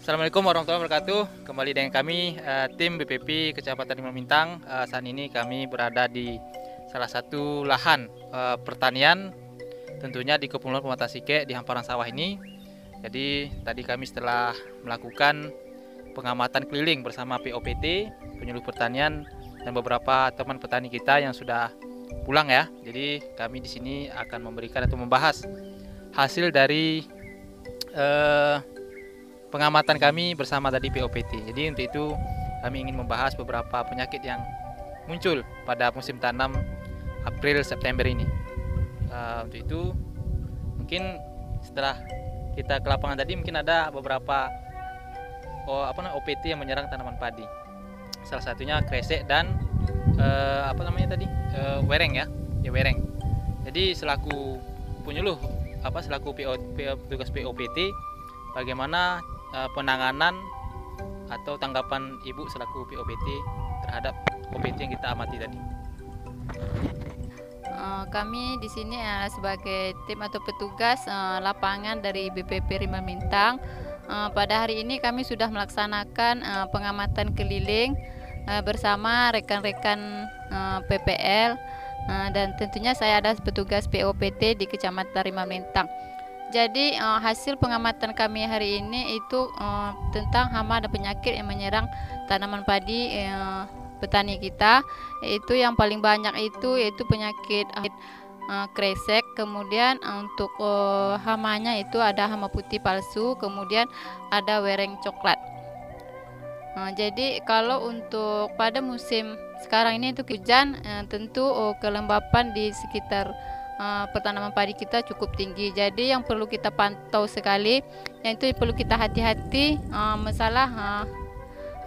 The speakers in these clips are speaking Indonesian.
Assalamualaikum warahmatullahi wabarakatuh. Kembali dengan kami tim BPP Kecamatan Lima Bintang. Saat ini kami berada di salah satu lahan pertanian, tentunya di Kepulauan Pematang Sike di hamparan sawah ini. Jadi tadi kami setelah melakukan pengamatan keliling bersama POPT, penyuluh pertanian, dan beberapa teman petani kita yang sudah pulang ya. Jadi kami di sini akan memberikan atau membahas hasil dari pengamatan kami bersama tadi POPT. Jadi untuk itu kami ingin membahas beberapa penyakit yang muncul pada musim tanam April September ini. Untuk itu mungkin setelah kita ke lapangan tadi mungkin ada beberapa OPT yang menyerang tanaman padi. Salah satunya kresek dan wereng ya, wereng. Jadi selaku penyuluh selaku petugas POPT, bagaimana penanganan atau tanggapan Ibu selaku POPT terhadap OPT yang kita amati tadi? Kami di sini sebagai tim atau petugas lapangan dari BPP Lima Bintang. Pada hari ini kami sudah melaksanakan pengamatan keliling bersama rekan-rekan PPL dan tentunya saya ada petugas POPT di Kecamatan Lima Bintang. Jadi hasil pengamatan kami hari ini itu tentang hama dan penyakit yang menyerang tanaman padi petani kita. Itu yang paling banyak itu yaitu penyakit kresek. Kemudian untuk hamanya itu ada hama putih palsu, kemudian ada wereng coklat. Jadi kalau untuk pada musim sekarang ini itu hujan, tentu kelembapan di sekitar pertanaman padi kita cukup tinggi. Jadi yang perlu kita pantau sekali, yang itu perlu kita hati-hati masalah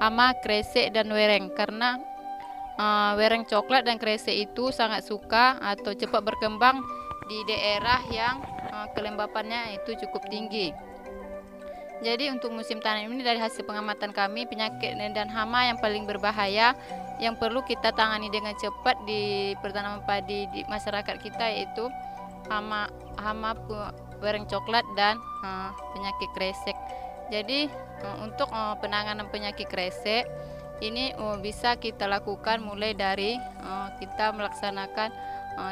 hama kresek dan wereng, karena wereng coklat dan kresek itu sangat suka atau cepat berkembang di daerah yang kelembapannya itu cukup tinggi. Jadi untuk musim tanam ini dari hasil pengamatan kami, penyakit dan hama yang paling berbahaya yang perlu kita tangani dengan cepat di pertanaman padi di masyarakat kita yaitu hama wereng coklat dan penyakit kresek. Jadi untuk penanganan penyakit kresek ini bisa kita lakukan mulai dari kita melaksanakan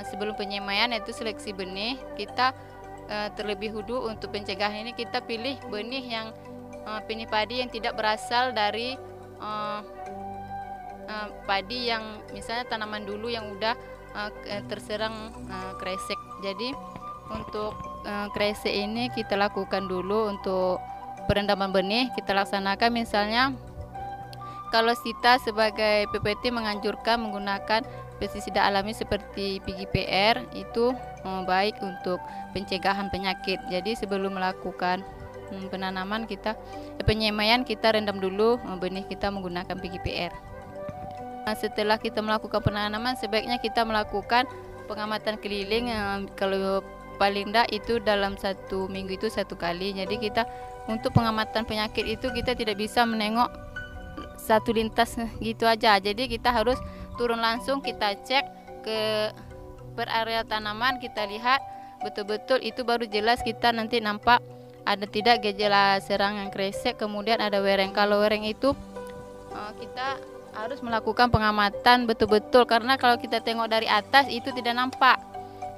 sebelum penyemaian yaitu seleksi benih. Kita terlebih dulu untuk pencegahan ini kita pilih benih yang benih padi yang tidak berasal dari padi yang misalnya tanaman dulu yang udah terserang kresek. Jadi untuk kresek ini kita lakukan dulu untuk perendaman benih. Kita laksanakan misalnya kalau kita sebagai PPT menganjurkan menggunakan pestisida alami seperti PGPR itu baik untuk pencegahan penyakit. Jadi sebelum melakukan penanaman penyemaian kita rendam dulu benih kita menggunakan PGPR. Setelah kita melakukan penanaman sebaiknya kita melakukan pengamatan keliling kalau paling tidak itu dalam 1 minggu itu 1 kali. Jadi kita untuk pengamatan penyakit itu kita tidak bisa menengok satu lintas gitu aja. Jadi kita harus turun langsung, kita cek ke per area tanaman, kita lihat betul-betul itu baru jelas kita nanti nampak ada tidak gejala serangan kresek, kemudian ada wereng. Kalau wereng itu kita harus melakukan pengamatan betul-betul, karena kalau kita tengok dari atas itu tidak nampak.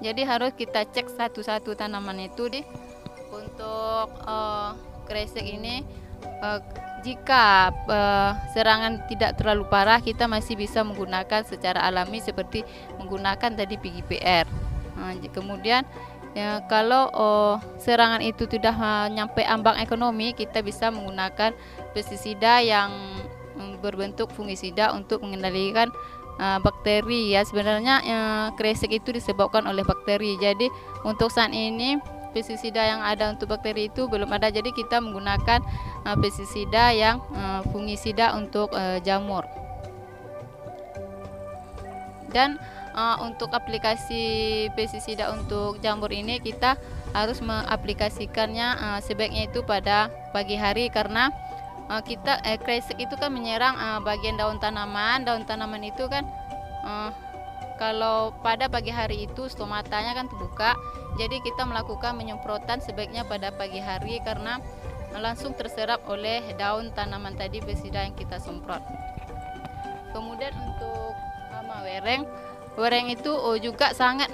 Jadi harus kita cek satu-satu tanaman itu untuk kresek ini. Jika serangan tidak terlalu parah, kita masih bisa menggunakan secara alami seperti menggunakan tadi PGPR. Kemudian kalau serangan itu sudah nyampe ambang ekonomi, kita bisa menggunakan pestisida yang berbentuk fungisida untuk mengendalikan bakteri ya. Sebenarnya kresek itu disebabkan oleh bakteri. Jadi untuk saat ini pestisida yang ada untuk bakteri itu belum ada, jadi kita menggunakan pestisida yang fungisida untuk jamur. Dan untuk aplikasi pestisida untuk jamur ini kita harus mengaplikasikannya sebaiknya itu pada pagi hari, karena kresek itu kan menyerang bagian daun tanaman. Daun tanaman itu kan kalau pada pagi hari itu stomatanya kan terbuka, jadi kita melakukan penyemprotan sebaiknya pada pagi hari, karena langsung terserap oleh daun tanaman tadi pestisida yang kita semprot. Kemudian untuk hama wereng itu juga sangat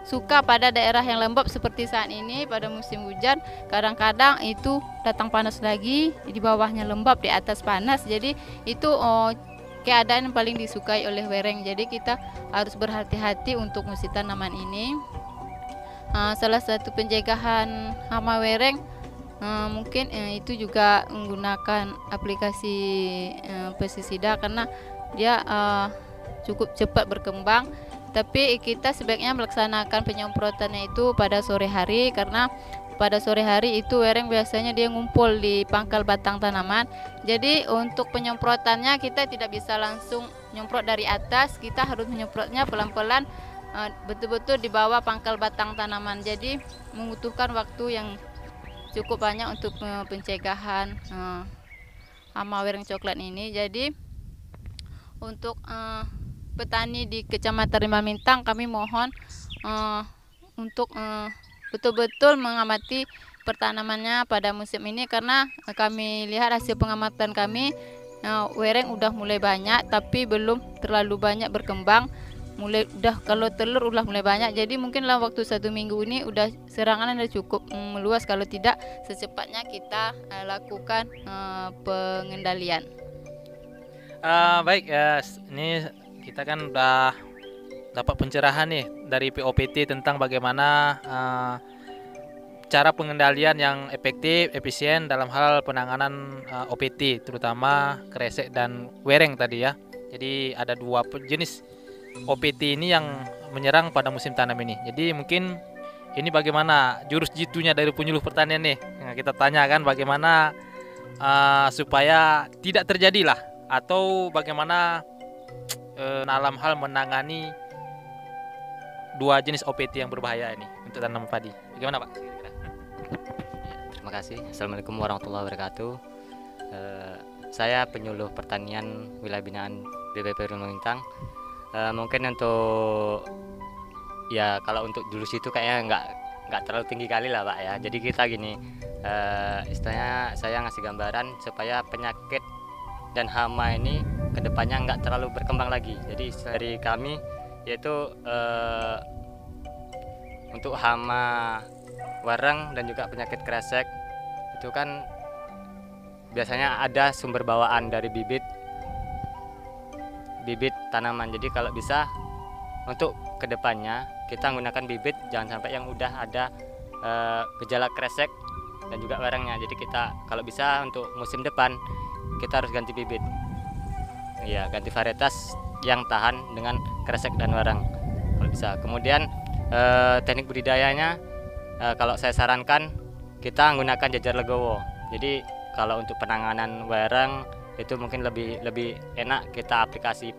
suka pada daerah yang lembab seperti saat ini pada musim hujan. Kadang-kadang itu datang panas lagi, di bawahnya lembab, di atas panas. Jadi itu keadaan yang paling disukai oleh wereng. Jadi kita harus berhati-hati untuk musim tanaman ini. Salah satu pencegahan hama wereng mungkin itu juga menggunakan aplikasi pestisida, karena dia cukup cepat berkembang. Tapi kita sebaiknya melaksanakan penyemprotannya itu pada sore hari, karena pada sore hari itu wereng biasanya dia ngumpul di pangkal batang tanaman. Jadi untuk penyemprotannya kita tidak bisa langsung nyemprot dari atas, kita harus menyemprotnya pelan-pelan, betul-betul di bawah pangkal batang tanaman. Jadi membutuhkan waktu yang cukup banyak untuk pencegahan hama wereng coklat ini. Jadi untuk petani di Kecamatan Rimba Mintang, kami mohon untuk betul-betul mengamati pertanamannya pada musim ini, karena kami lihat hasil pengamatan kami, wereng udah mulai banyak tapi belum terlalu banyak berkembang. Kalau telur udah mulai banyak, jadi mungkin dalam waktu 1 minggu ini udah serangan udah cukup meluas. Kalau tidak, secepatnya kita lakukan pengendalian. Baik, ini kita kan udah dapat pencerahan nih dari POPT tentang bagaimana cara pengendalian yang efektif, efisien dalam hal penanganan OPT, terutama kresek dan wereng tadi ya. Jadi ada 2 jenis OPT ini yang menyerang pada musim tanam ini. Jadi mungkin ini bagaimana jurus jitunya dari penyuluh pertanian nih. Nah, kita tanyakan bagaimana supaya tidak terjadilah, atau bagaimana dalam hal menangani 2 jenis OPT yang berbahaya ini untuk tanaman padi. Bagaimana Pak? Terima kasih. Assalamualaikum warahmatullahi wabarakatuh. Saya penyuluh pertanian wilayah binaan BPP Rimba Mintang. Mungkin untuk kalau untuk jurus itu kayaknya nggak terlalu tinggi kali lah Pak ya. Jadi kita gini, istilahnya saya ngasih gambaran supaya penyakit dan hama ini kedepannya nggak terlalu berkembang lagi. Jadi dari kami yaitu untuk hama wereng dan juga penyakit kresek itu kan biasanya ada sumber bawaan dari bibit tanaman. Jadi kalau bisa untuk kedepannya kita menggunakan bibit, jangan sampai yang udah ada gejala kresek dan juga werengnya. Jadi kita kalau bisa untuk musim depan kita harus ganti bibit. Iya, ganti varietas yang tahan dengan kresek dan wereng kalau bisa. Kemudian teknik budidayanya kalau saya sarankan kita menggunakan jajar legowo. Jadi kalau untuk penanganan wereng itu mungkin lebih enak kita aplikasi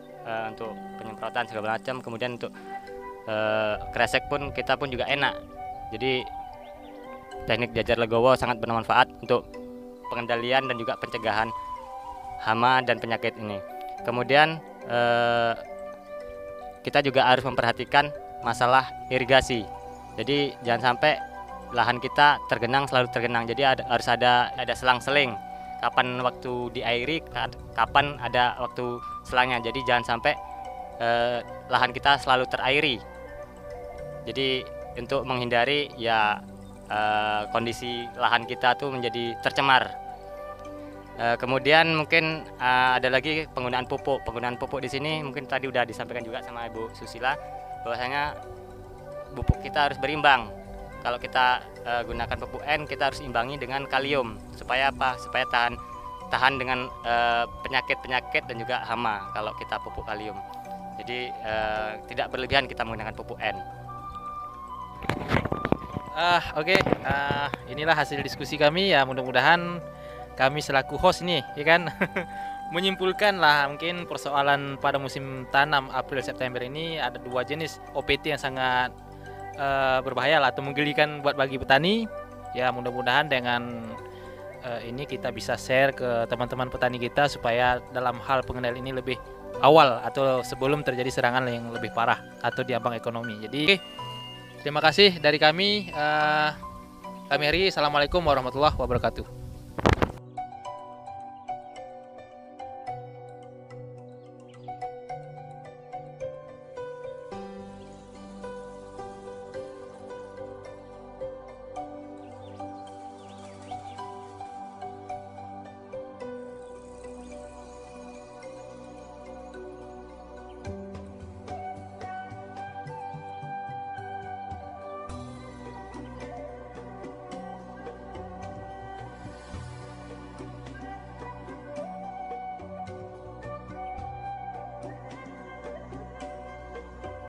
untuk penyemprotan segala macam. Kemudian untuk kresek pun kita pun juga enak. Jadi teknik jajar legowo sangat bermanfaat untuk pengendalian dan juga pencegahan hama dan penyakit ini. Kemudian kita juga harus memperhatikan masalah irigasi. Jadi jangan sampai lahan kita selalu tergenang. Jadi harus ada selang-seling. Kapan waktu diairi, kapan ada waktu selangnya. Jadi jangan sampai lahan kita selalu terairi. Jadi untuk menghindari kondisi lahan kita tuh menjadi tercemar. Kemudian mungkin ada lagi penggunaan pupuk. Penggunaan pupuk di sini mungkin tadi udah disampaikan juga sama Ibu Susila, bahwasanya pupuk kita harus berimbang. Kalau kita gunakan pupuk N, kita harus imbangi dengan kalium. Supaya apa? Supaya tahan dengan penyakit-penyakit dan juga hama kalau kita pupuk kalium. Jadi tidak berlebihan kita menggunakan pupuk N. Oke. Inilah hasil diskusi kami ya. Mudah-mudahan kami selaku host nih, ya kan, menyimpulkan lah mungkin persoalan pada musim tanam April September ini ada 2 jenis OPT yang sangat berbahaya lah atau menggelikan buat bagi petani. Ya mudah-mudahan dengan ini kita bisa share ke teman-teman petani kita supaya dalam hal pengendalian ini lebih awal atau sebelum terjadi serangan yang lebih parah atau diambang ekonomi. Jadi terima kasih dari kami. Kami Heri, Assalamualaikum warahmatullahi wabarakatuh.